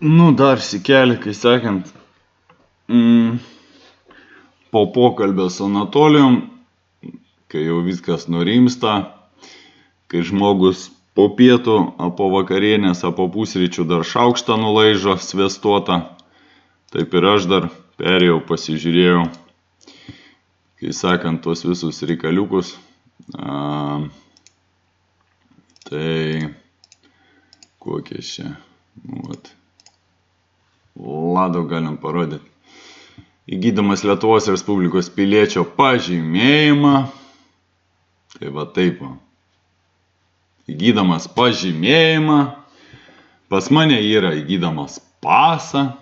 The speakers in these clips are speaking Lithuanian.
Nu, dar sikelį, kai sakant, po pokalbio su Anatolijum, kai jau viskas nurimsta, kai žmogus po pietų, po vakarienės, po pusryčių dar šaukštą nulaižo sviestuotą, taip ir aš dar perėjau, pasižiūrėjau, kai sakant, tuos visus reikaliukus. Tai kokie čia, Lado galim parodyti. Įgydamas Lietuvos Respublikos piliečio pažymėjimą, tai va taip, įgydamas pažymėjimą, pas mane yra įgydamas pasą,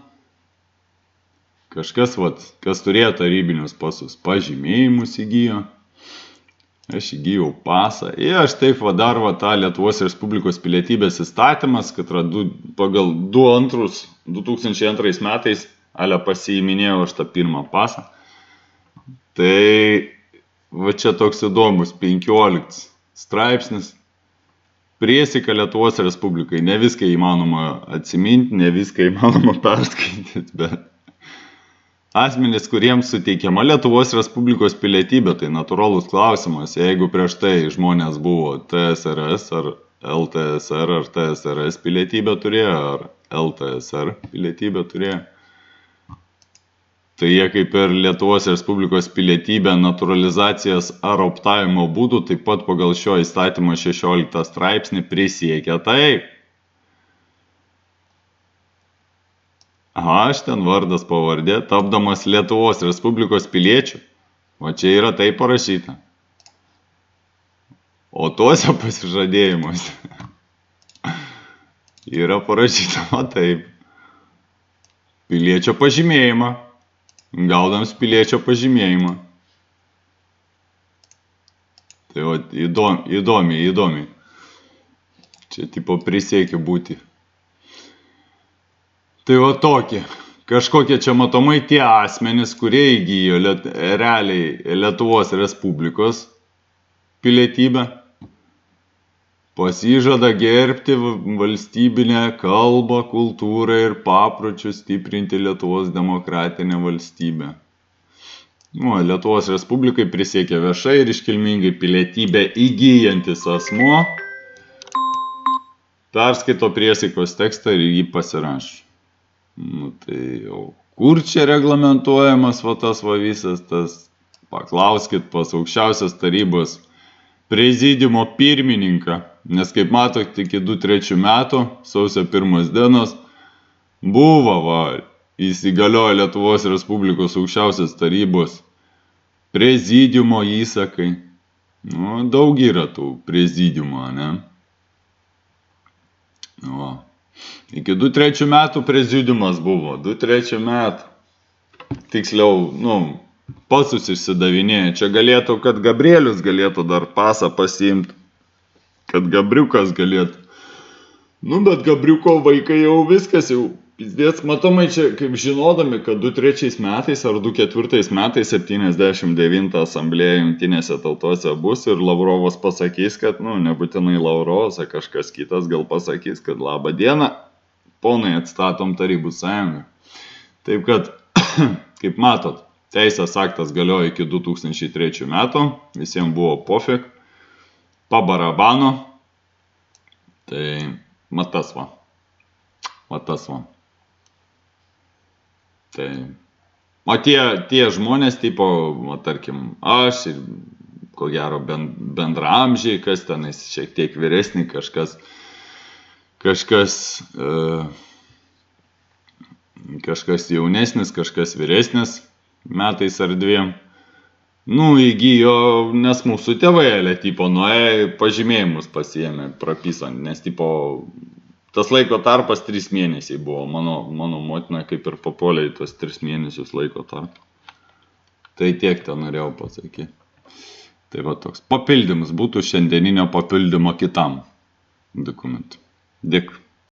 kažkas, kas turėjo tarybinius pasus, pažymėjimus įgyjo, aš įgyjau pasą ir aš taip dar tą Lietuvos Respublikos pilietybės įstatymas, kad pagal 2002 metais pasiiminėjau aš tą pirmą pasą. Tai va čia toks įdomus 15 straipsnis. Priesaika Lietuvos Respublikai. Ne viską įmanoma atsiminti, ne viską įmanoma perskaityti, bet asmenys, kuriems suteikiama Lietuvos Respublikos pilietybė, tai natūralus klausimas, jeigu prieš tai žmonės buvo TSRS ar LTSR ar TSRS pilietybę turėjo, ar LTSR pilietybę turėjo, tai jie kaip ir Lietuvos Respublikos pilietybę naturalizacijos ar optavimo būdų, taip pat pagal šio įstatymo 16 straipsnį prisiekia taip. Aš ten vardas pavardė, tapdamas Lietuvos Respublikos piliečiu. O čia yra taip parašyta. O tuose pasižadėjimuose yra parašyta taip. Piliečio pažymėjimą. Gaudams piliečio pažymėjimą. Tai va, įdomiai. Čia tipo prisiekia būti. Tai va tokie. Kažkokie čia matomai tie asmenys, kurie įgyjo realiai Lietuvos Respublikos pilietybę, pasižada gerbti valstybinę kalbą, kultūrą ir papročius, stiprinti Lietuvos demokratinę valstybę. Lietuvos Respublikai prisiekė viešai ir iškilmingai pilietybę įgyjantis asmuo, perskaito priesaikos tekstą ir jį pasirašo. Tai jau kur čia reglamentuojamas tas visas, paklauskit pas aukščiausios tarybos prezidiumo pirmininką, nes kaip matot, iki 2003 metų, sausio 1 dienos, buvo įsigaliojo Lietuvos Respublikos aukščiausios tarybos prezidiumo įsakai. Daug yra tų prezidiumo, ne? Iki 2003 metų prezidiumas buvo, 2003 metų. Tiksliau, pasus išsidavinėja. Čia galėtų, kad Gabrielius galėtų dar pasą pasiimti, kad Gabriukas galėtų. Bet Gabriuko vaikai jau viskas jau pizdės. Matomai čia, kaip žinodami, kad 2003 metais ar 2004 metais 79 asamblėja Jungtinėse tautose bus ir Lavrovas pasakys, kad, nebūtinai Lavrovas, kažkas kitas gal pasakys, kad labą dieną, ponai, atstatom Tarybų sąjungą. Taip kad, kaip matot, teisės aktas galiojo iki 2003 metų, visiems buvo pofik, pabarabano, tai matas va. Tai, o tie žmonės, tipo, tarkim, aš ir ko gero bendramžiai, kas tenais šiek tiek vyresni, kažkas jaunesnis, kažkas vyresnis, metais ar dviem. Įgyjo, nes mūsų tėvai, tipo, pažymėjimus pasiėmė, prapisant, nes, tipo, tas laiko tarpas 3 mėnesiai buvo, mano motina kaip ir papuolė į tos 3 mėnesius laiko tarpą. Tai tiek ten norėjau pasakyti. Tai va toks papildymas būtų šiandieninio papildymo kitam dokumentui. Dėkui.